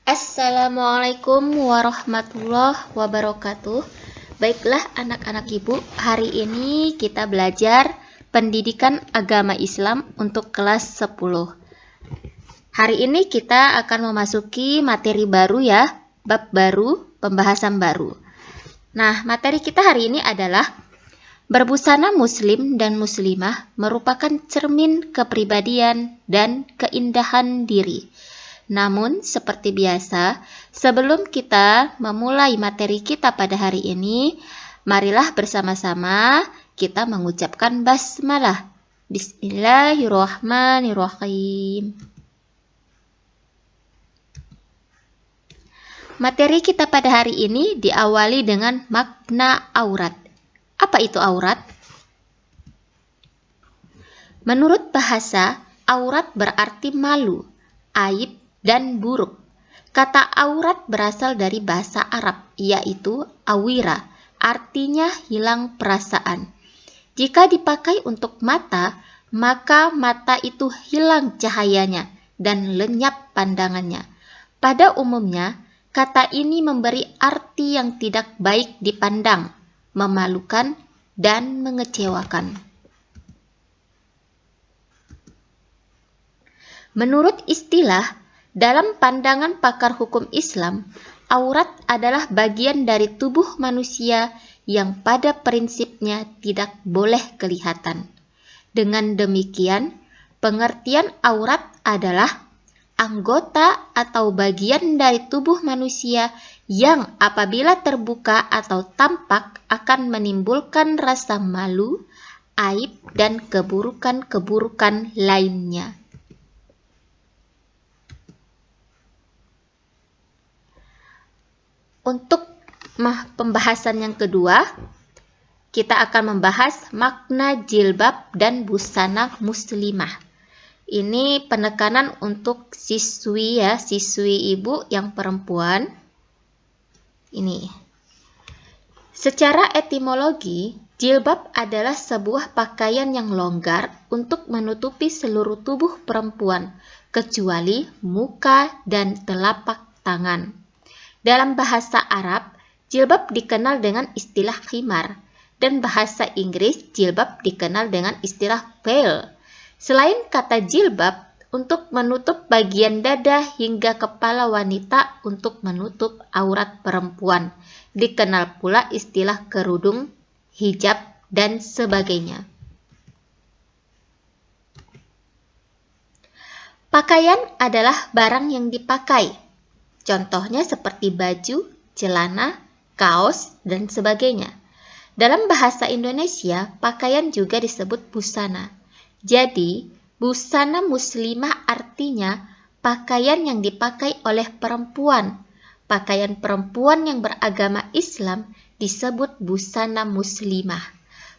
Assalamualaikum warahmatullahi wabarakatuh. Baiklah anak-anak ibu, hari ini kita belajar pendidikan agama Islam untuk kelas 10. Hari ini kita akan memasuki materi baru ya, bab baru, pembahasan baru. Nah, materi kita hari ini adalah berbusana muslim dan muslimah merupakan cermin kepribadian dan keindahan diri. Namun, seperti biasa, sebelum kita memulai materi kita pada hari ini, marilah bersama-sama kita mengucapkan basmalah. Bismillahirrahmanirrahim. Materi kita pada hari ini diawali dengan makna aurat. Apa itu aurat? Menurut bahasa, aurat berarti malu, aib, dan buruk. Kata aurat berasal dari bahasa Arab, yaitu awira, artinya hilang perasaan. Jika dipakai untuk mata, maka mata itu hilang cahayanya dan lenyap pandangannya. Pada umumnya, kata ini memberi arti yang tidak baik dipandang, memalukan, dan mengecewakan. Menurut istilah, dalam pandangan pakar hukum Islam, aurat adalah bagian dari tubuh manusia yang pada prinsipnya tidak boleh kelihatan. Dengan demikian, pengertian aurat adalah anggota atau bagian dari tubuh manusia yang apabila terbuka atau tampak akan menimbulkan rasa malu, aib, dan keburukan-keburukan lainnya. Untuk pembahasan yang kedua, kita akan membahas makna jilbab dan busana muslimah. Ini penekanan untuk siswi ibu yang perempuan. Ini. Secara etimologi, jilbab adalah sebuah pakaian yang longgar untuk menutupi seluruh tubuh perempuan, kecuali muka dan telapak tangan. Dalam bahasa Arab, jilbab dikenal dengan istilah khimar, dan bahasa Inggris jilbab dikenal dengan istilah veil. Selain kata jilbab untuk menutup bagian dada hingga kepala wanita untuk menutup aurat perempuan, dikenal pula istilah kerudung, hijab, dan sebagainya. Pakaian adalah barang yang dipakai. Contohnya seperti baju, celana, kaos, dan sebagainya. Dalam bahasa Indonesia, pakaian juga disebut busana. Jadi, busana muslimah artinya pakaian yang dipakai oleh perempuan. Pakaian perempuan yang beragama Islam disebut busana muslimah.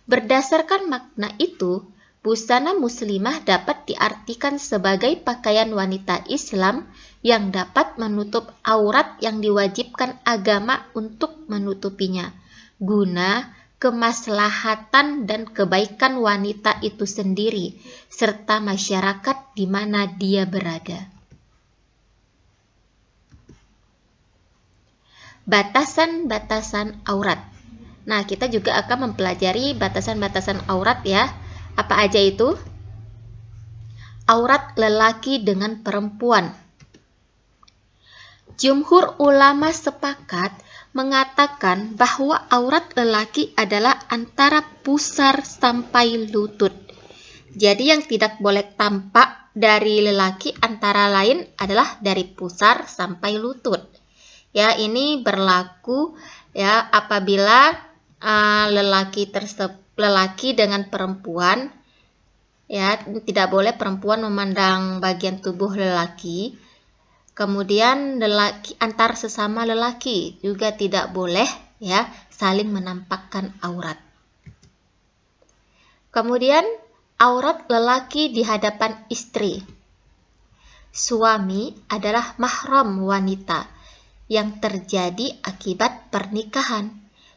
Berdasarkan makna itu, busana muslimah dapat diartikan sebagai pakaian wanita Islam yang dapat menutup aurat yang diwajibkan agama untuk menutupinya, guna kemaslahatan dan kebaikan wanita itu sendiri, serta masyarakat di mana dia berada. Batasan-batasan aurat. Nah, kita juga akan mempelajari batasan-batasan aurat ya. Apa aja itu? Aurat lelaki dengan perempuan. Jumhur ulama sepakat mengatakan bahwa aurat lelaki adalah antara pusar sampai lutut. Jadi yang tidak boleh tampak dari lelaki antara lain adalah dari pusar sampai lutut. Ya, ini berlaku ya apabila lelaki dengan perempuan, ya tidak boleh perempuan memandang bagian tubuh lelaki. Kemudian antar sesama lelaki juga tidak boleh ya saling menampakkan aurat. Kemudian aurat lelaki di hadapan istri. Suami adalah mahram wanita yang terjadi akibat pernikahan,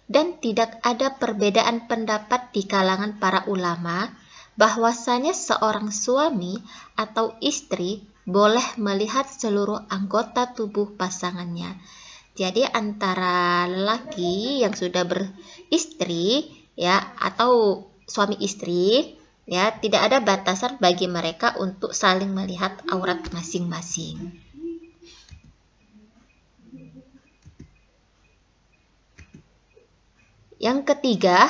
dan tidak ada perbedaan pendapat di kalangan para ulama bahwasanya seorang suami atau istri boleh melihat seluruh anggota tubuh pasangannya. Jadi antara lelaki yang sudah beristri ya atau suami istri ya, tidak ada batasan bagi mereka untuk saling melihat aurat masing-masing. Yang ketiga,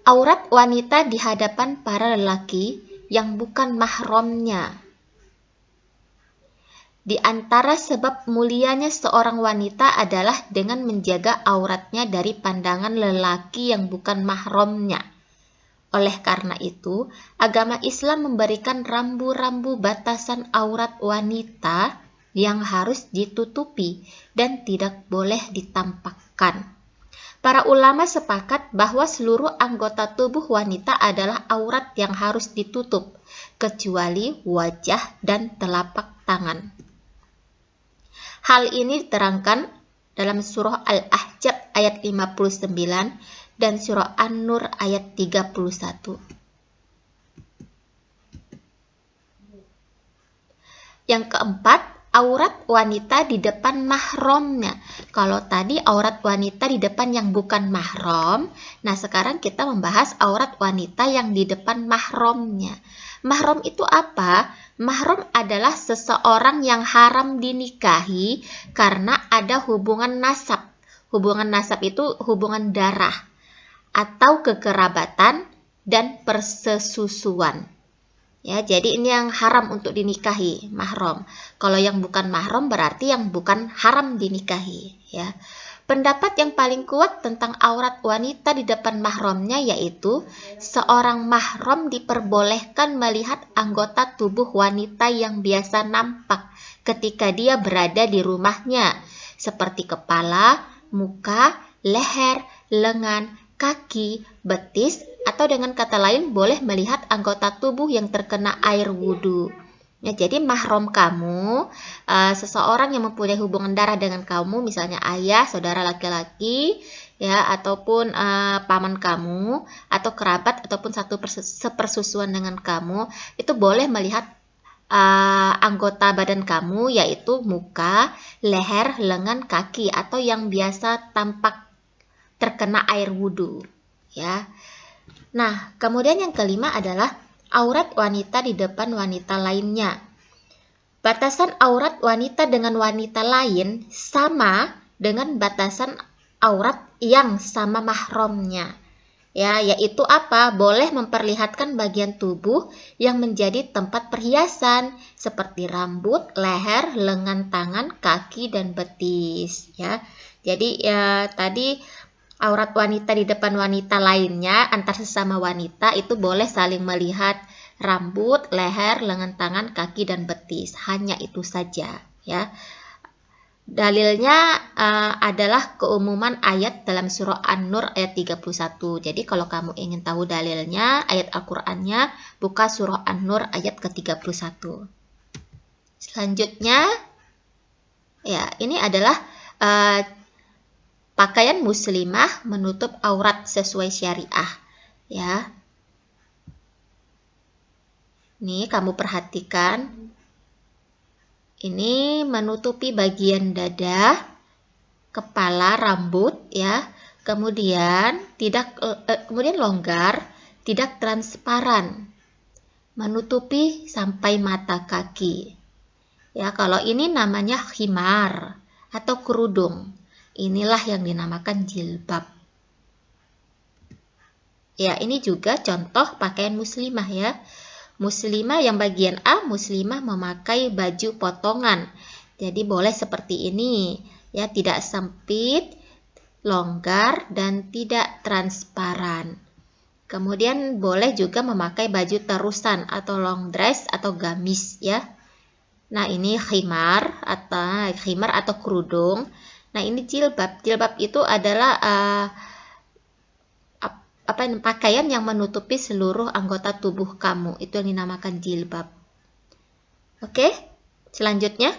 aurat wanita di hadapan para lelaki yang bukan mahramnya. Di antara sebab mulianya seorang wanita adalah dengan menjaga auratnya dari pandangan lelaki yang bukan mahramnya. Oleh karena itu, agama Islam memberikan rambu-rambu batasan aurat wanita yang harus ditutupi dan tidak boleh ditampakkan. Para ulama sepakat bahwa seluruh anggota tubuh wanita adalah aurat yang harus ditutup, kecuali wajah dan telapak tangan. Hal ini diterangkan dalam surah Al-Ahzab ayat 59 dan surah An-Nur ayat 31. Yang keempat, aurat wanita di depan mahramnya. Kalau tadi aurat wanita di depan yang bukan mahram, nah sekarang kita membahas aurat wanita yang di depan mahramnya. Mahram itu apa? Mahram adalah seseorang yang haram dinikahi karena ada hubungan nasab. Hubungan nasab itu hubungan darah atau kekerabatan dan persesusuan. Ya, jadi ini yang haram untuk dinikahi, mahram. Kalau yang bukan mahram berarti yang bukan haram dinikahi, ya. Pendapat yang paling kuat tentang aurat wanita di depan mahramnya yaitu seorang mahram diperbolehkan melihat anggota tubuh wanita yang biasa nampak ketika dia berada di rumahnya, seperti kepala, muka, leher, lengan, kaki, betis, atau dengan kata lain boleh melihat anggota tubuh yang terkena air wudhu. Ya, jadi mahram kamu, seseorang yang mempunyai hubungan darah dengan kamu, misalnya ayah, saudara laki-laki, ya, ataupun paman kamu, atau kerabat, ataupun satu sepersusuan dengan kamu, itu boleh melihat anggota badan kamu, yaitu muka, leher, lengan, kaki, atau yang biasa tampak terkena air wudhu. Ya. Nah, kemudian yang kelima adalah aurat wanita di depan wanita lainnya. Batasan aurat wanita dengan wanita lain sama dengan batasan aurat yang sama mahramnya. Ya, yaitu apa? Boleh memperlihatkan bagian tubuh yang menjadi tempat perhiasan seperti rambut, leher, lengan tangan, kaki dan betis, ya. Jadi tadi aurat wanita di depan wanita lainnya antar sesama wanita itu boleh saling melihat rambut, leher, lengan tangan, kaki dan betis. Hanya itu saja, ya. Dalilnya adalah keumuman ayat dalam surah An-Nur ayat 31. Jadi kalau kamu ingin tahu dalilnya, ayat Al-Qur'annya, buka surah An-Nur ayat ke-31. Selanjutnya, ya, ini adalah pakaian muslimah menutup aurat sesuai syariah, ya. Nih, kamu perhatikan. Ini menutupi bagian dada, kepala, rambut, ya. Kemudian kemudian longgar, tidak transparan. Menutupi sampai mata kaki. Ya, kalau ini namanya khimar atau kerudung. Inilah yang dinamakan jilbab. Ya, ini juga contoh pakaian muslimah, ya. Muslimah yang bagian A, muslimah memakai baju potongan. Jadi boleh seperti ini, ya, tidak sempit, longgar dan tidak transparan. Kemudian boleh juga memakai baju terusan atau long dress atau gamis, ya. Nah, ini khimar atau kerudung. Nah, ini jilbab. Jilbab itu adalah pakaian yang menutupi seluruh anggota tubuh kamu. Itu yang dinamakan jilbab. Oke, selanjutnya.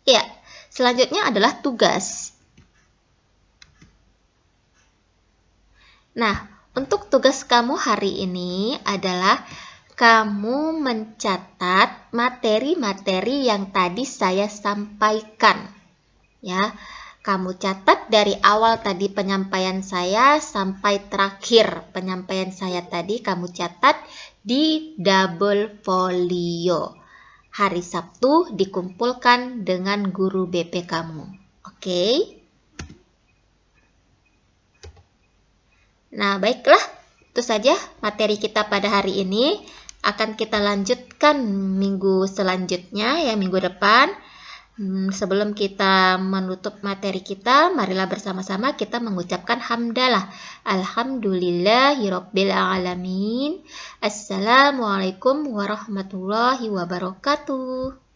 Ya, selanjutnya adalah tugas. Nah, untuk tugas kamu hari ini adalah kamu mencatat materi-materi yang tadi saya sampaikan. Ya, kamu catat dari awal tadi penyampaian saya sampai terakhir penyampaian saya tadi, kamu catat di double folio. Hari Sabtu dikumpulkan dengan guru BP kamu. Oke? Nah, baiklah. Itu saja materi kita pada hari ini. Akan kita lanjutkan minggu selanjutnya, ya minggu depan. Sebelum kita menutup materi kita, marilah bersama-sama kita mengucapkan hamdalah. Alhamdulillahirabbil alamin. Assalamualaikum warahmatullahi wabarakatuh.